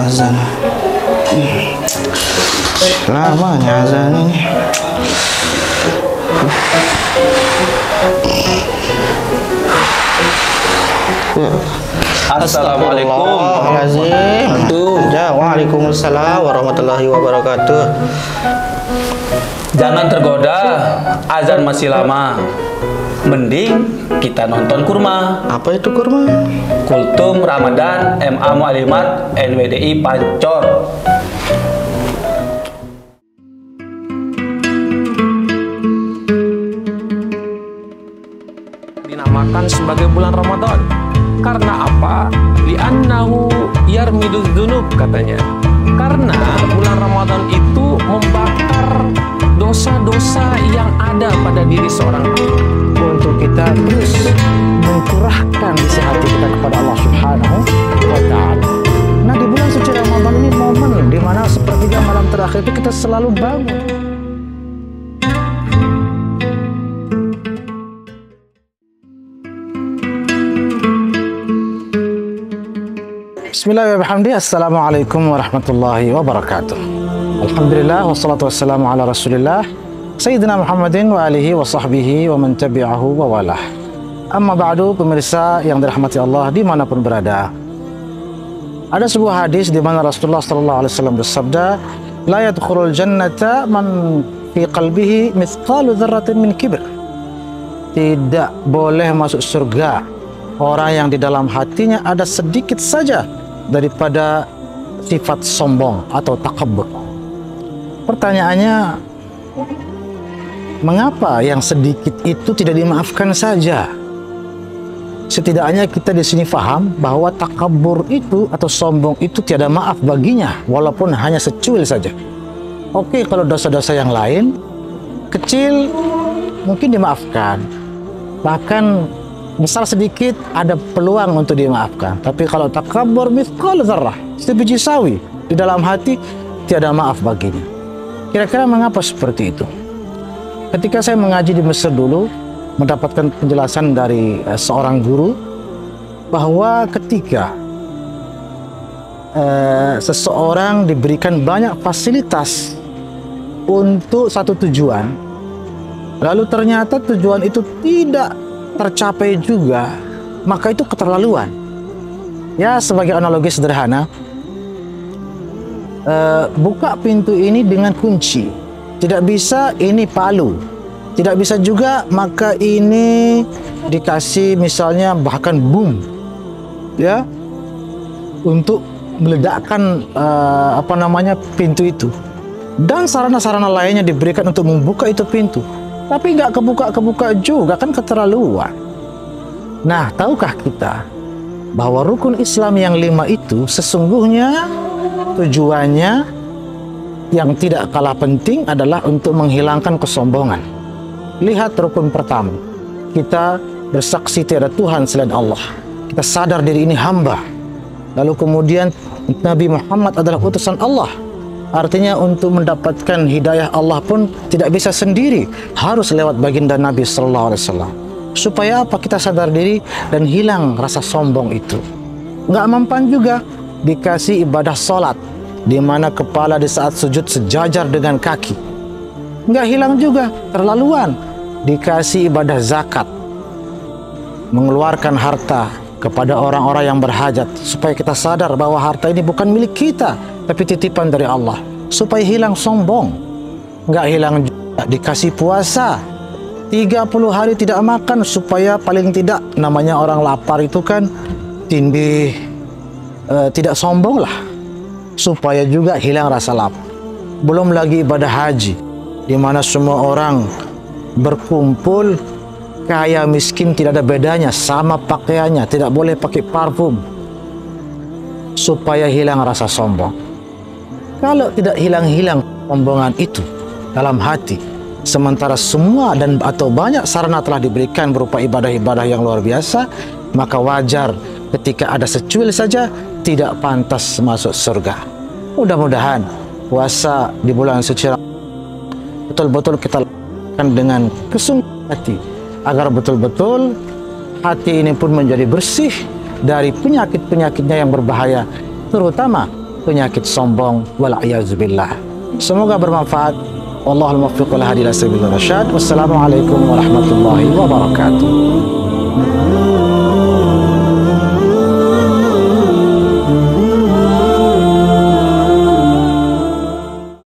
azan. Lamanya azan ini. Assalamualaikum. Waalaikumsalam warahmatullahi wabarakatuh. Jangan tergoda, azan masih lama. Mending kita nonton kurma. Apa itu kurma? Kultum Ramadan MA Mu'alimat NWDI Pancor. Dinamakan sebagai bulan Ramadan. Karena apa? Li'annahu yarmiduz dzunub katanya. Karena bulan Ramadan itu membakar dosa-dosa yang ada pada diri seorang. Untuk kita terus mencurahkan isi hati kita kepada Allah Subhanahu wa Ta'ala. Nah, di bulan suci Ramadan ini momen di mana sepertiga malam terakhir itu kita selalu bangun. Bismillahirrahmanirrahim. Assalamualaikum warahmatullahi wabarakatuh. Alhamdulillah wassalatu wassalamu ala Rasulillah Sayyidina Muhammadin wa alihi wa sahbihi wa man tabi'ahu wa walah. Amma ba'du, pemirsa yang dirahmati Allah dimanapun berada. Ada sebuah hadis di mana Rasulullah sallallahu alaihi wasallam bersabda, la yadkhulul jannata man fi qalbihi mithqalu dzarratin min kibr. Tidak boleh masuk surga orang yang di dalam hatinya ada sedikit saja daripada sifat sombong atau takabbur. Pertanyaannya, mengapa yang sedikit itu tidak dimaafkan saja? Setidaknya kita di sini paham bahwa takabbur itu atau sombong itu tiada maaf baginya, walaupun hanya secuil saja. Oke, kalau dosa-dosa yang lain kecil mungkin dimaafkan, bahkan besar sedikit ada peluang untuk dimaafkan. Tapi kalau takabbur mithqal dzarrah, sebiji sawi di dalam hati, tiada maaf baginya. Kira-kira mengapa seperti itu? Ketika saya mengaji di Mesir dulu, mendapatkan penjelasan dari seorang guru bahwa ketika seseorang diberikan banyak fasilitas untuk satu tujuan, lalu ternyata tujuan itu tidak tercapai juga, maka itu keterlaluan. Ya, sebagai analogi sederhana, buka pintu ini dengan kunci, tidak bisa ini palu, tidak bisa juga maka ini dikasih misalnya bahkan bom, ya, untuk meledakkan pintu itu, dan sarana-sarana lainnya diberikan untuk membuka itu pintu, tapi nggak kebuka juga, kan keterlaluan. Nah, tahukah kita bahwa rukun Islam yang 5 itu sesungguhnya tujuannya yang tidak kalah penting adalah untuk menghilangkan kesombongan. Lihat rukun pertama, kita bersaksi tiada Tuhan selain Allah, kita sadar diri ini hamba, lalu kemudian Nabi Muhammad adalah utusan Allah. Artinya untuk mendapatkan hidayah Allah pun tidak bisa sendiri, harus lewat baginda Nabi sallallahu alaihi wasallam. Supaya apa? Kita sadar diri dan hilang rasa sombong itu. Nggak mempan juga dikasih ibadah sholat, di mana kepala di saat sujud sejajar dengan kaki. Nggak hilang juga, terlaluan. Dikasih ibadah zakat, mengeluarkan harta kepada orang-orang yang berhajat, supaya kita sadar bahwa harta ini bukan milik kita, tapi titipan dari Allah, supaya hilang sombong. Nggak hilang juga dikasih puasa 30 hari tidak makan, supaya paling tidak, namanya orang lapar itu kan tindih, tidak sombong lah, supaya juga hilang rasa lapar. Belum lagi ibadah haji, di mana semua orang berkumpul, kaya miskin tidak ada bedanya, sama pakaiannya, tidak boleh pakai parfum, supaya hilang rasa sombong. Kalau tidak hilang-hilang sombongan itu dalam hati, sementara semua dan atau banyak sarana telah diberikan berupa ibadah-ibadah yang luar biasa, maka wajar ketika ada secuil saja tidak pantas masuk surga. Mudah-mudahan puasa di bulan suci betul-betul kita lakukan dengan kesungguhan hati, agar betul-betul hati ini pun menjadi bersih dari penyakit-penyakitnya yang berbahaya, terutama penyakit sombong, wal'iyadzubillah. Semoga bermanfaat. Wallahul muwaffiq wal hadi ila sabilir rasyad. Wassalamualaikum warahmatullahi wabarakatuh.